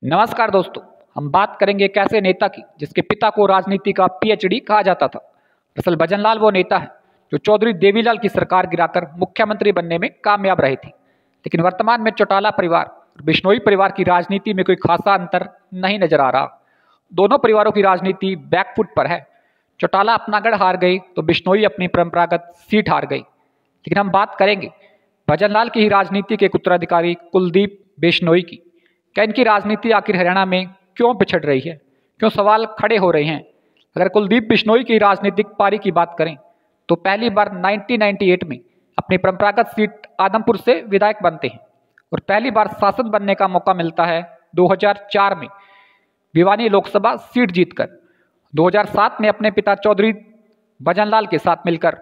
नमस्कार दोस्तों। हम बात करेंगे एक ऐसे नेता की जिसके पिता को राजनीति का पीएचडी कहा जाता था। दरअसल भजनलाल वो नेता है जो चौधरी देवीलाल की सरकार गिराकर मुख्यमंत्री बनने में कामयाब रहे थे। लेकिन वर्तमान में चौटाला परिवार और बिश्नोई परिवार की राजनीति में कोई खासा अंतर नहीं नजर आ रहा। दोनों परिवारों की राजनीति बैकफुट पर है। चौटाला अपना गढ़ हार गई तो बिश्नोई अपनी परंपरागत सीट हार गई। लेकिन हम बात करेंगे भजनलाल की ही राजनीति के एक उत्तराधिकारी कुलदीप बिश्नोई की। क्या इनकी राजनीति आखिर हरियाणा में क्यों पिछड़ रही है, क्यों सवाल खड़े हो रहे हैं। अगर कुलदीप बिश्नोई की राजनीतिक पारी की बात करें तो पहली बार 1998 में अपनी परंपरागत सीट आदमपुर से विधायक बनते हैं और पहली बार सांसद बनने का मौका मिलता है 2004 में भिवानी लोकसभा सीट जीतकर। 2007 में अपने पिता चौधरी भजनलाल के साथ मिलकर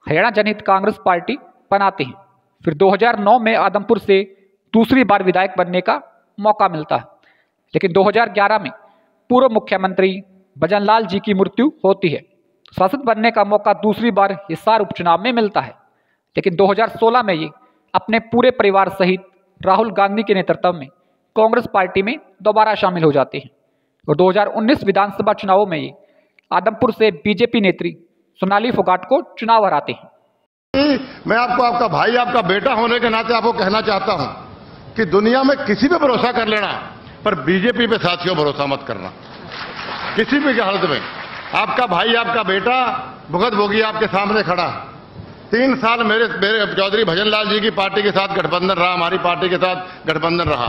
हरियाणा जनहित कांग्रेस पार्टी बनाते हैं। फिर 2009 में आदमपुर से दूसरी बार विधायक बनने का मौका मिलता है। लेकिन 2011 में पूर्व मुख्यमंत्री भजनलाल जी की मृत्यु होती है। सांसद बनने का मौका दूसरी बार हिसार उपचुनाव में मिलता है। लेकिन 2016 में ये अपने पूरे परिवार सहित राहुल गांधी के नेतृत्व में कांग्रेस पार्टी में दोबारा शामिल हो जाते हैं और 2019 विधानसभा चुनावों में ये आदमपुर से बीजेपी नेत्री सोनाली फोगाट को चुनाव हराते हैं। मैं आपको आपका भाई, आपका बेटा होने के नाते आपको कहना चाहता हूं कि दुनिया में किसी पे भरोसा कर लेना, पर बीजेपी पे साथियों भरोसा मत करना किसी भी हालत में। आपका भाई, आपका बेटा भुगत भोगी आपके सामने खड़ा। 3 साल मेरे चौधरी भजनलाल जी की पार्टी के साथ गठबंधन रहा, हमारी पार्टी के साथ गठबंधन रहा।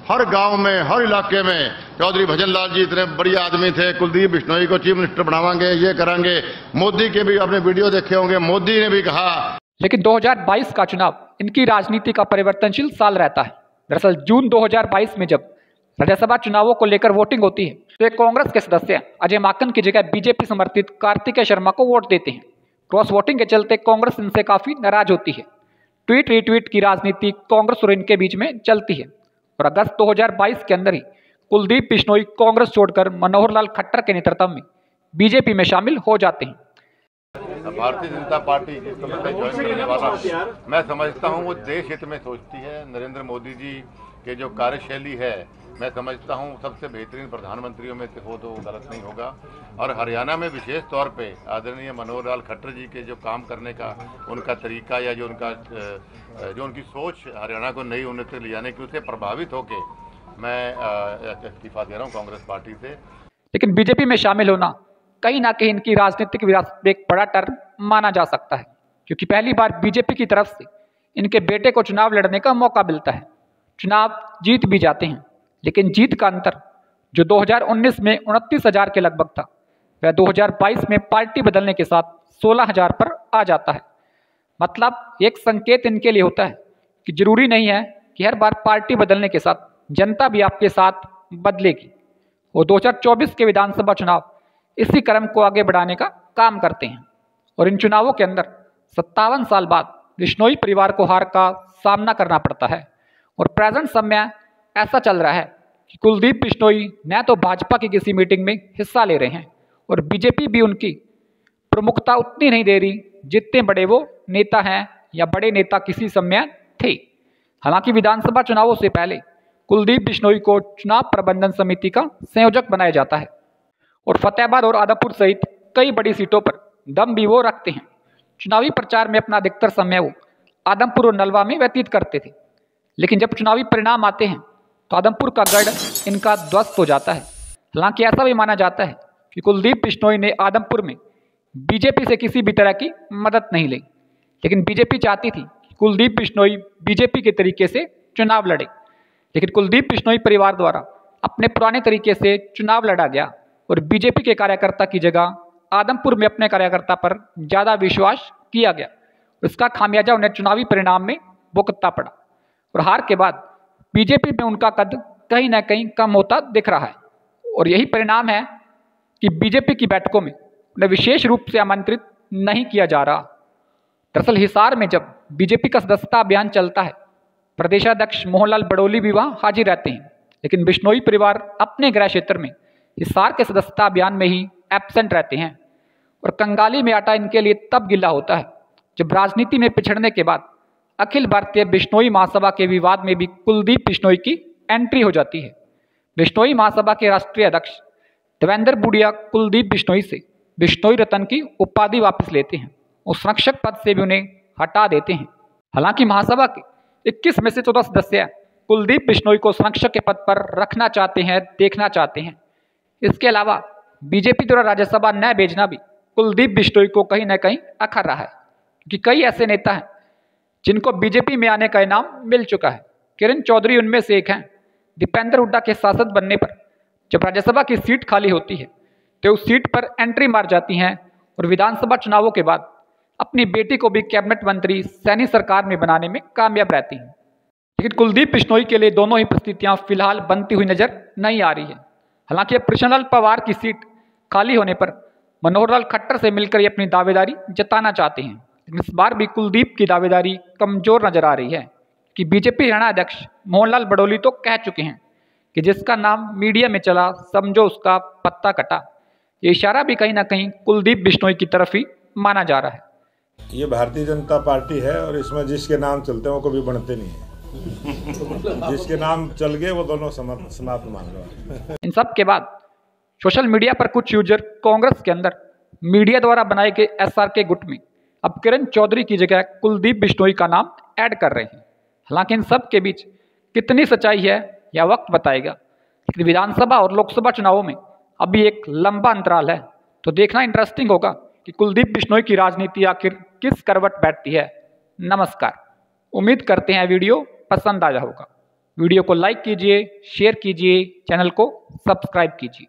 हर गांव में, हर इलाके में चौधरी भजनलाल जी इतने बढ़िया आदमी थे। कुलदीप बिश्नोई को चीफ मिनिस्टर बनावांगे, ये करांगे। मोदी के भी आपने वीडियो देखे होंगे, मोदी ने भी कहा। लेकिन 2022 का चुनाव इनकी राजनीति का परिवर्तनशील साल रहता है। दरअसल जून 2022 में जब राज्यसभा चुनावों को लेकर वोटिंग होती है तो एक कांग्रेस के सदस्य अजय माकन की जगह बीजेपी समर्थित कार्तिकेय शर्मा को वोट देते हैं। क्रॉस वोटिंग के चलते कांग्रेस इनसे काफी नाराज होती है। ट्वीट रिट्वीट की राजनीति कांग्रेस और इनके बीच में चलती है और अगस्त 2022 के अंदर ही कुलदीप बिश्नोई कांग्रेस छोड़कर मनोहर लाल खट्टर के नेतृत्व में बीजेपी में शामिल हो जाते हैं। भारतीय जनता पार्टी जिस समय से ज्वाइन करने वाला मैं समझता हूं वो देश हित में सोचती है। नरेंद्र मोदी जी के जो कार्यशैली है, मैं समझता हूं सबसे बेहतरीन प्रधानमंत्रियों में से हो तो गलत नहीं होगा। और हरियाणा में विशेष तौर पे आदरणीय मनोहर लाल खट्टर जी के जो काम करने का उनका तरीका या जो उनकी सोच हरियाणा को नई उन्नति ले जाने की, उससे प्रभावित होकर मैं इस्तीफा दे रहा हूँ कांग्रेस पार्टी से। लेकिन बीजेपी में शामिल होना कहीं ना कहीं इनकी राजनीतिक विरासत में एक बड़ा टर्न माना जा सकता है, क्योंकि पहली बार बीजेपी की तरफ से इनके बेटे को चुनाव लड़ने का मौका मिलता है। चुनाव जीत भी जाते हैं, लेकिन जीत का अंतर जो 2019 में 29,000 के लगभग था वह 2022 में पार्टी बदलने के साथ 16,000 पर आ जाता है। मतलब एक संकेत इनके लिए होता है कि जरूरी नहीं है कि हर बार पार्टी बदलने के साथ जनता भी आपके साथ बदलेगी। और 2024 के विधानसभा चुनाव इसी क्रम को आगे बढ़ाने का काम करते हैं और इन चुनावों के अंदर 57 साल बाद बिश्नोई परिवार को हार का सामना करना पड़ता है। और प्रेजेंट समय ऐसा चल रहा है कि कुलदीप बिश्नोई न तो भाजपा की किसी मीटिंग में हिस्सा ले रहे हैं और बीजेपी भी उनकी प्रमुखता उतनी नहीं दे रही जितने बड़े वो नेता हैं या बड़े नेता किसी समय थे। हालांकि विधानसभा चुनावों से पहले कुलदीप बिश्नोई को चुनाव प्रबंधन समिति का संयोजक बनाया जाता है और फतेहाबाद और आदमपुर सहित कई बड़ी सीटों पर दम भी वो रखते हैं। चुनावी प्रचार में अपना अधिकतर समय वो आदमपुर और नलवा में व्यतीत करते थे। लेकिन जब चुनावी परिणाम आते हैं तो आदमपुर का गढ़ इनका ध्वस्त हो जाता है। हालांकि ऐसा भी माना जाता है कि कुलदीप बिश्नोई ने आदमपुर में बीजेपी से किसी भी तरह की मदद नहीं ली, लेकिन बीजेपी चाहती थी कि कुलदीप बिश्नोई बीजेपी के तरीके से चुनाव लड़े। लेकिन कुलदीप बिश्नोई परिवार द्वारा अपने पुराने तरीके से चुनाव लड़ा गया और बीजेपी के कार्यकर्ता की जगह आदमपुर में अपने कार्यकर्ता पर ज़्यादा विश्वास किया गया। उसका खामियाजा उन्हें चुनावी परिणाम में भुगतना पड़ा और हार के बाद बीजेपी में उनका कद कहीं ना कहीं कम होता दिख रहा है। और यही परिणाम है कि बीजेपी की बैठकों में उन्हें विशेष रूप से आमंत्रित नहीं किया जा रहा। दरअसल हिसार में जब बीजेपी का सदस्यता अभियान चलता है, प्रदेशाध्यक्ष मोहनलाल बड़ोली भी वहाँ हाजिर रहते हैं, लेकिन बिश्नोई परिवार अपने गृह क्षेत्र में हिसार के सदस्यता अभियान में ही एब्सेंट रहते हैं। और कंगाली में आटा इनके लिए तब गिला होता है जब राजनीति में पिछड़ने के बाद अखिल भारतीय बिश्नोई महासभा के विवाद में भी कुलदीप बिश्नोई की एंट्री हो जाती है। बिश्नोई महासभा के राष्ट्रीय अध्यक्ष देवेंद्र बूडिया कुलदीप बिश्नोई से बिश्नोई रत्न की उपाधि वापस लेते हैं और संरक्षक पद से भी उन्हें हटा देते हैं। हालांकि महासभा के 21 में से 14 सदस्य कुलदीप बिश्नोई को संरक्षक के पद पर रखना चाहते हैं, देखना चाहते हैं। इसके अलावा बीजेपी द्वारा राज्यसभा न भेजना भी कुलदीप बिश्नोई को कहीं न कहीं अखर रहा है, क्योंकि कई ऐसे नेता हैं जिनको बीजेपी में आने का इनाम मिल चुका है। किरण चौधरी उनमें से एक हैं। दीपेंद्र हुड्डा के सांसद बनने पर जब राज्यसभा की सीट खाली होती है तो उस सीट पर एंट्री मार जाती हैं और विधानसभा चुनावों के बाद अपनी बेटी को भी कैबिनेट मंत्री सैनी सरकार में बनाने में कामयाब रहती हैं। लेकिन कुलदीप बिश्नोई के लिए दोनों ही परिस्थितियां फिलहाल बनती हुई नजर नहीं आ रही है। हालांकि अब कृष्णलाल पवार की सीट खाली होने पर मनोहर लाल खट्टर से मिलकर ये अपनी दावेदारी जताना चाहते हैं, लेकिन इस बार भी कुलदीप की दावेदारी कमजोर नजर आ रही है कि बीजेपी हरियाणा अध्यक्ष मोहनलाल बडोली तो कह चुके हैं कि जिसका नाम मीडिया में चला समझो उसका पत्ता कटा। ये इशारा भी कहीं ना कहीं कुलदीप बिश्नोई की तरफ ही माना जा रहा है। ये भारतीय जनता पार्टी है और इसमें जिसके नाम चलते हैं वो कभी बनते नहीं है। जिसके नाम चल गए वो दोनों समाप्त मान लो। इन सब के बाद सोशल मीडिया पर कुछ यूजर कांग्रेस के अंदर मीडिया द्वारा बनाए गए SRK गुट में अब किरण चौधरी की जगह कुलदीप बिश्नोई का नाम ऐड कर रहे हैं। हालांकि इन सब के बीच कितनी सच्चाई है यह वक्त बताएगा। लेकिन विधानसभा और लोकसभा चुनावों में अभी एक लंबा अंतराल है, तो देखना इंटरेस्टिंग होगा कि कुलदीप बिश्नोई की राजनीति आखिर किस करवट बैठती है। नमस्कार, उम्मीद करते हैं वीडियो पसंद आया होगा। वीडियो को लाइक कीजिए, शेयर कीजिए, चैनल को सब्सक्राइब कीजिए।